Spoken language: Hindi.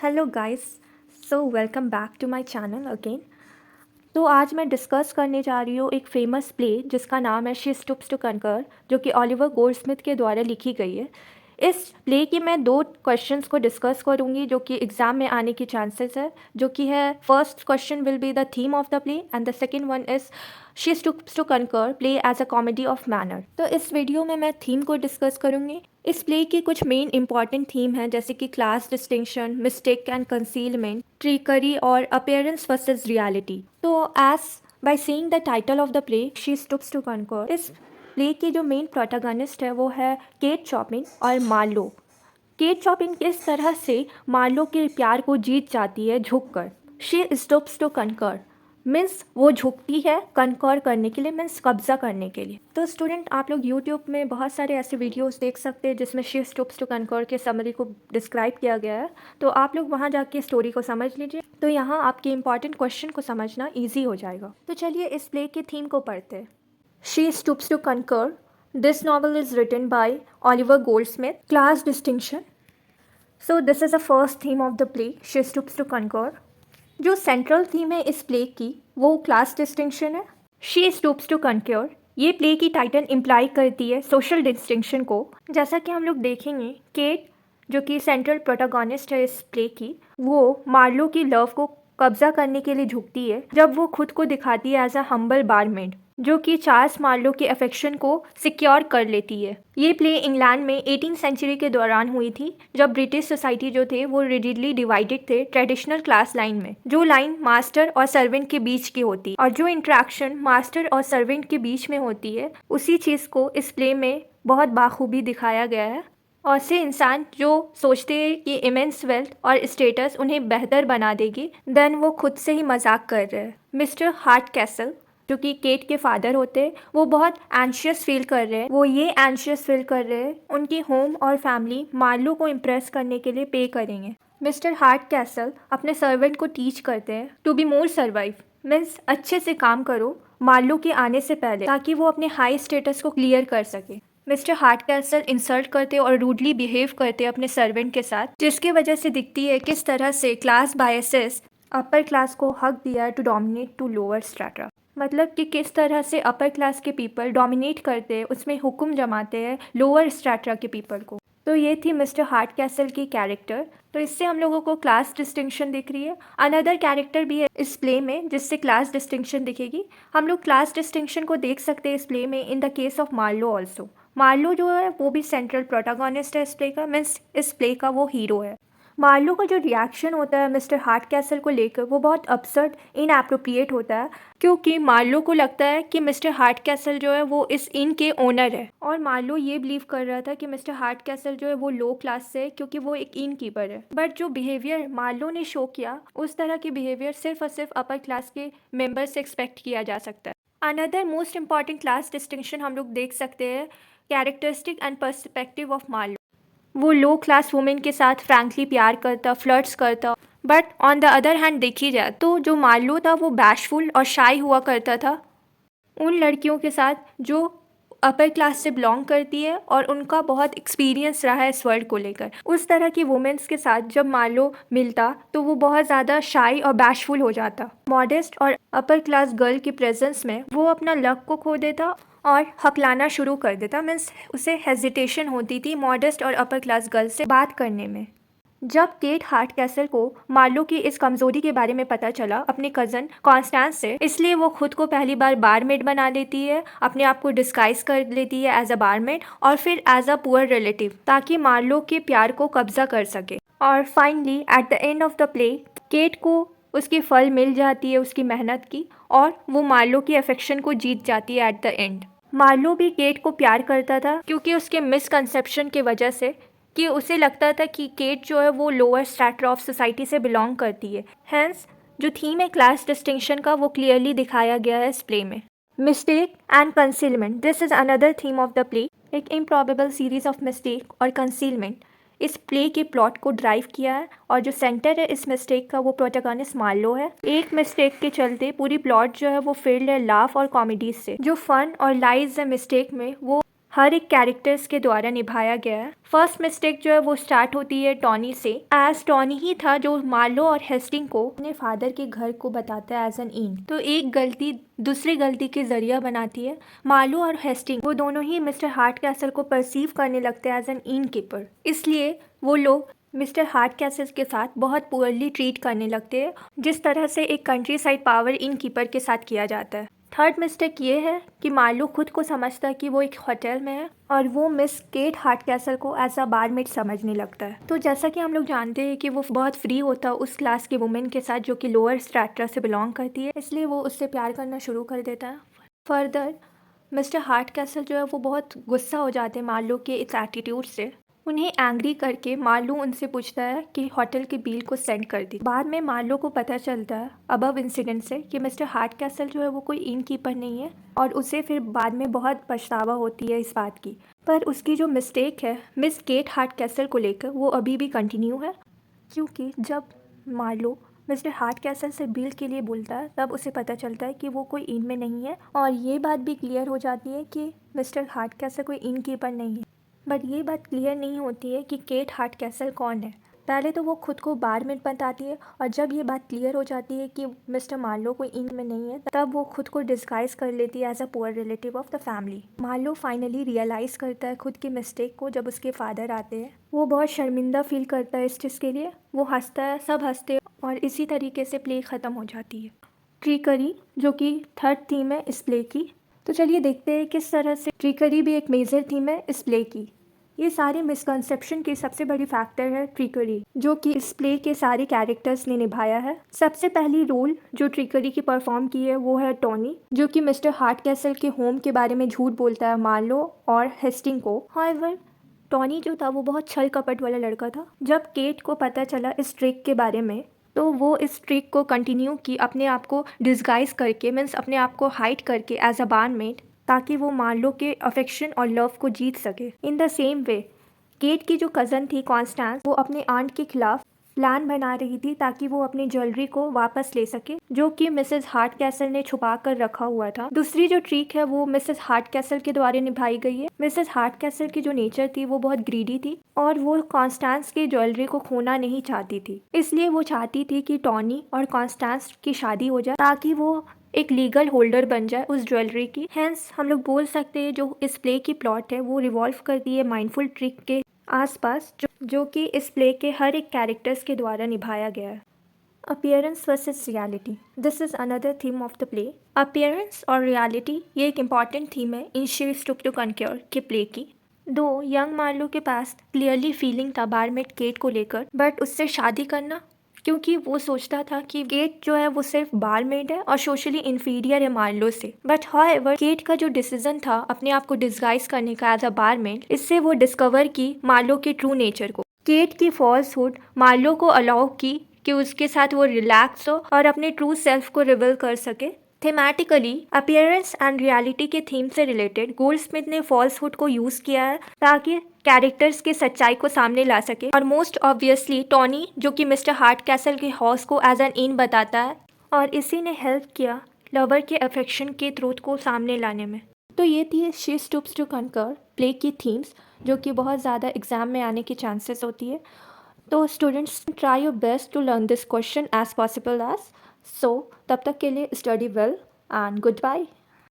Hello guys, so welcome back to my channel again. तो आज मैं डिस्कस करने जा रही हूँ एक फेमस प्ले जिसका नाम है शी स्टूप्स टू कंकर, जो कि ओलिवर गोल्डस्मिथ के द्वारा लिखी गई है। इस प्ले की मैं दो क्वेश्चंस को डिस्कस करूँगी जो कि एग्ज़ाम में आने की चांसेस है, जो कि है first question will be the theme of the play and the second one is she stoops to conquer play as a comedy of manner. तो इस वीडियो में मैं थीम को डिस्कस करूँगी। इस प्ले की कुछ मेन इंपॉर्टेंट थीम है जैसे कि class distinction, mistake and concealment, trickery और अपेयरेंस वर्सेस रियलिटी। तो as by seeing the title of the play she stoops to conquer, इस प्ले की जो मेन प्रोटैगनिस्ट है वो है केट चॉपिन और मार्लो। केट चॉपिन किस तरह से मार्लो के प्यार को जीत जाती है झुककर। शी स्टूप्स टू कंकर मीन्स वो झुकती है कनकर करने के लिए, मीन्स कब्जा करने के लिए। तो स्टूडेंट, आप लोग यूट्यूब में बहुत सारे ऐसे वीडियोस देख सकते हैं जिसमें शी स्टूप्स टू कंकर के समरी को डिस्क्राइब किया गया है, तो आप लोग वहाँ जाके स्टोरी को समझ लीजिए, तो यहाँ आपके इंपॉर्टेंट क्वेश्चन को समझना ईजी हो जाएगा। तो चलिए इस प्ले की थीम को पढ़ते हैं। She stoops to conquer, this novel is written by Oliver Goldsmith. Class distinction. So this is the first theme of the play she stoops to conquer. जो सेंट्रल थीम है इस प्ले की वो क्लास डिस्टिंक्शन है। शी स्टूप्स टू कंकर, ये प्ले की टाइटल इम्प्लाई करती है सोशल डिस्टिंक्शन को। जैसा कि हम लोग देखेंगे, केट जो कि सेंट्रल प्रोटोगोनिस्ट है इस प्ले की, वो मार्लो की लव को कब्जा करने के लिए झुकती है जब वो खुद को दिखाती है एज अ हम्बल बारमेड, जो कि चार्ल्स मार्लो के अफेक्शन को सिक्योर कर लेती है। ये प्ले इंग्लैंड में 18th सेंचुरी के दौरान हुई थी, जब ब्रिटिश सोसाइटी जो थे वो रिजिडली डिवाइडेड थे ट्रेडिशनल क्लास लाइन में, जो लाइन मास्टर और सर्वेंट के बीच की होती है, और जो इंटरेक्शन मास्टर और सर्वेंट के बीच में होती है उसी चीज़ को इस प्ले में बहुत बाखूबी दिखाया गया है। और से इंसान जो सोचते हैं कि इमेंस वेल्थ और स्टेटस उन्हें बेहतर बना देगी, देन वो खुद से ही मजाक कर रहे हैं। मिस्टर हार्ट कैसल जो कि केट के फादर होते हैं, वो बहुत एंशियस फील कर रहे हैं। वो ये एंशियस फील कर रहे हैं उनकी होम और फैमिली मार्लो को इम्प्रेस करने के लिए पे करेंगे। मिस्टर हार्ट कैसल अपने सर्वेंट को टीच करते हैं to be more survive, means अच्छे से काम करो मार्लो के आने से पहले, ताकि वो अपने हाई स्टेटस को क्लियर कर सके। मिस्टर हार्ट कैसल इंसल्ट करते और रूडली बिहेव करते अपने सर्वेंट के साथ, जिसकी वजह से दिखती है किस तरह से क्लास बायसेस अपर क्लास को हक दिया है to dominate to lower strata. मतलब कि किस तरह से अपर क्लास के पीपल डोमिनेट करते हैं, उसमें हुक्म जमाते हैं लोअर स्ट्रेटा के पीपल को। तो ये थी मिस्टर हार्ट कैसल की कैरेक्टर। तो इससे हम लोगों को क्लास डिस्टिंक्शन दिख रही है। अनदर कैरेक्टर भी है इस प्ले में जिससे क्लास डिस्टिंक्शन दिखेगी। हम लोग क्लास डिस्टिंक्शन को देख सकते हैं इस प्ले में in the case of Marlow also. Marlow जो है वो भी सेंट्रल प्रोटोगोनिस्ट है इस प्ले का, मीन्स इस प्ले का वो हीरो है। मार्लो का जो रिएक्शन होता है मिस्टर हार्ट कैसल को लेकर वो बहुत अपसर्ट इनएप्रोप्रिएट होता है, क्योंकि मार्लो को लगता है कि मिस्टर हार्ट कैसल जो है वो इस इन के ओनर है, और मार्लो ये बिलीव कर रहा था कि मिस्टर हार्ट कैसल जो है वो लो क्लास से है क्योंकि वो एक इन कीपर है। बट जो बिहेवियर मार्लो ने शो किया, उस तरह की बिहेवियर सिर्फ और सिर्फ अपर क्लास के मेंबर से एक्सपेक्ट किया जा सकता है। Another most important class distinction हम लोग देख सकते हैं characteristic and perspective of Marlow. वो लो क्लास वुमेन के साथ फ्रैंकली प्यार करता, फ्लर्ट्स करता, but on the other hand देखी जाए तो जो मार्लो था वो बैशफुल और शाई हुआ करता था उन लड़कियों के साथ जो अपर क्लास से बिलोंग करती है और उनका बहुत एक्सपीरियंस रहा है इस वर्ल्ड को लेकर। उस तरह की वुमेन्स के साथ जब मार्लो मिलता तो वो बहुत ज़्यादा शाई और बैशफुल हो जाता। मॉडेस्ट और अपर क्लास गर्ल की प्रेजेंस में वो अपना लक को खो देता और हकलाना शुरू कर देता, मीन्स उसे हेजिटेशन होती थी मॉडेस्ट और अपर क्लास गर्ल से बात करने में। जब केट हार्ट कैसल को मार्लो की इस कमजोरी के बारे में पता चला अपने कज़न कॉन्स्टेंस से, इसलिए वो खुद को पहली बार बारमेड बना लेती है, अपने आप को डिस्गाइज कर लेती है एज अ बारमेड और फिर एज अ पुअर रिलेटिव, ताकि मार्लो के प्यार को कब्जा कर सके। और finally at the end of the play Kate को उसकी फल मिल जाती है उसकी मेहनत की, और वो मार्लो की अफेक्शन को जीत जाती है एट द एंड। मार्लो भी केट को प्यार करता था क्योंकि उसके मिसकंसेप्शन की वजह से कि उसे लगता था कि केट जो है वो लोअर स्ट्रैटा ऑफ सोसाइटी से बिलोंग करती है। हैंस जो थीम है क्लास डिस्टिंक्शन का वो क्लियरली दिखाया गया है इस प्ले में। Mistake and concealment, this is another theme of the play. एक इम्प्रॉबेबल सीरीज ऑफ मिस्टेक और कंसीलमेंट इस प्ले के प्लॉट को ड्राइव किया है, और जो सेंटर है इस मिस्टेक का वो प्रोटैगनिस्ट मार्लो है। एक मिस्टेक के चलते पूरी प्लॉट जो है वो फिल्ड है लाफ और कॉमेडीज से। जो फन और लाइज है मिस्टेक में वो हर एक कैरेक्टर्स के द्वारा निभाया गया है। फर्स्ट मिस्टेक जो है वो स्टार्ट होती है टॉनी से, एज टॉनी ही था जो मार्लो और हेस्टिंग को अपने फादर के घर को बताता है एज एन इन। तो एक गलती दूसरी गलती के जरिया बनाती है। मार्लो और हेस्टिंग वो दोनों ही मिस्टर हार्ट कैसल को परसीव करने लगते हैं एज एन इन कीपर, इसलिए वो लोग मिस्टर हार्ट कैसल के साथ बहुत पुअरली ट्रीट करने लगते हैं, जिस तरह से एक country side power in keeper के साथ किया जाता है। थर्ड मिस्टेक ये है कि मार्लो खुद को समझता है कि वो एक होटल में है और वो मिस केट हार्ट कैसल को एज अ बारमेड समझने लगता है। तो जैसा कि हम लोग जानते हैं कि वो बहुत फ्री होता है उस क्लास के वुमेन के साथ जो कि लोअर स्ट्रैटा से बिलोंग करती है, इसलिए वो उससे प्यार करना शुरू कर देता है। फर्दर मिस्टर हार्ट कैसल जो है वो बहुत गुस्सा हो जाते हैं मार्लो के इस एटीट्यूड से। उन्हें एंग्री करके मार्लो उनसे पूछता है कि होटल के बिल को सेंड कर दी। बाद में मार्लो को पता चलता है अबव इंसिडेंट से कि मिस्टर हार्ट कैसल जो है वो कोई इन कीपर नहीं है, और उसे फिर बाद में बहुत पछतावा होती है इस बात की। पर उसकी जो मिस्टेक है मिस केट हार्ट कैसल को लेकर वो अभी भी कंटिन्यू है, क्योंकि जब मार्लो मिस्टर हार्ट कैसल से बिल के लिए बोलता है तब उसे पता चलता है कि वो कोई इन में नहीं है, और ये बात भी क्लियर हो जाती है कि मिस्टर हार्ट कैसल कोई इन कीपर नहीं है। बट ये बात क्लियर नहीं होती है कि केट हार्ट कैसल कौन है। पहले तो वो खुद को बारमेड बताती है, और जब ये बात क्लियर हो जाती है कि मिस्टर मार्लो कोई इन में नहीं है तब वो खुद को डिस्गाइज कर लेती है as a poor relative of the family. Marlow finally realise करता है खुद की मिस्टेक को जब उसके फादर आते हैं। वो बहुत शर्मिंदा फील करता है इस चीज़ के लिए, वो हंसता है, सब हंसते हैं, और इसी तरीके से प्ले ख़त्म हो जाती है। ट्रिकरी जो कि थर्ड थीम है इस प्ले की। तो चलिए देखते हैं किस तरह से ट्रिकरी भी एक मेजर थीम है इस प्ले की। ये सारे मिसकंसेप्शन की सबसे बड़ी फैक्टर है ट्रिकरी, जो कि इस प्ले के सारे कैरेक्टर्स ने निभाया है। सबसे पहली रोल जो ट्रिकरी की परफॉर्म की है वो है टॉनी, जो कि मिस्टर हार्ट कैसल के होम के बारे में झूठ बोलता है मार्लो और हेस्टिंग को। हाउएवर टॉनी जो था वो बहुत छल कपट वाला लड़का था। जब केट को पता चला इस ट्रिक के बारे में तो वो इस ट्रिक को कंटिन्यू की, अपने आप को डिस्गाइज करके, मीन्स अपने आप को हाइड करके एज अ बारमेड, ताकि वो मार्लो के अफेक्शन और लव को जीत सके। In the same way Kate की जो कज़न थी कॉन्स्टेंस, वो अपने आंट के खिलाफ प्लान बना रही थी ताकि वो अपनी ज्वेलरी को वापस ले सके, जो कि मिसेस हार्ट कैसल ने छुपा कर रखा हुआ था। दूसरी जो ट्रिक है वो मिसेस हार्ट कैसल के द्वारा निभाई गई है। मिसेस हार्ट कैसल की जो नेचर थी वो बहुत ग्रीडी थी, और वो कॉन्स्टेंस की ज्वेलरी को खोना नहीं चाहती थी, इसलिए वो चाहती थी कि टॉनी और कॉन्स्टेंस की शादी हो जाए ताकि वो एक लीगल होल्डर बन जाए उस ज्वेलरी की। हेंस हम लोग बोल सकते हैं जो इस प्ले की प्लॉट है वो रिवॉल्व करती है माइंडफुल ट्रिक के आसपास, जो कि इस प्ले के हर एक कैरेक्टर्स के द्वारा निभाया गया है। Appearance versus reality, this is another theme of the play. Appearance और रियलिटी ये एक इम्पॉर्टेंट थीम है इन शी इज टू कनक्योर के प्ले की। दो यंग मार्लो के पास क्लियरली फीलिंग था बारमेड केट को लेकर, बट उससे शादी करना, क्योंकि वो सोचता था कि केट जो है वो सिर्फ बारमेड है और सोशली इन्फीरियर है मार्लो से। बट हाउएवर केट का जो डिसीजन था अपने आप को डिस्गाइज करने का एज अ बारमेड, इससे वो डिस्कवर की मार्लो के ट्रू नेचर को। केट की फॉल्सहुड मार्लो को अलाउ की कि उसके साथ वो रिलैक्स हो और अपने ट्रू सेल्फ को रिवील कर सके। थीमेटिकली अपीयरेंस एंड रियलिटी के थीम से रिलेटेड गोल्डस्मिथ ने फॉल्सहुड को यूज किया है ताकि कैरेक्टर्स के सच्चाई को सामने ला सके। और मोस्ट ऑब्वियसली टॉनी जो कि मिस्टर हार्ट कैसल के हाउस को एज एन इन बताता है, और इसी ने हेल्प किया लवर के अफेक्शन के ट्रूथ को सामने लाने में। तो ये थी she stoops to conquer play की थीम्स, जो कि बहुत ज़्यादा एग्जाम में आने की चांसेस होती है। तो students try your best to learn this question as possible as. So तब तक के लिए study well and good bye.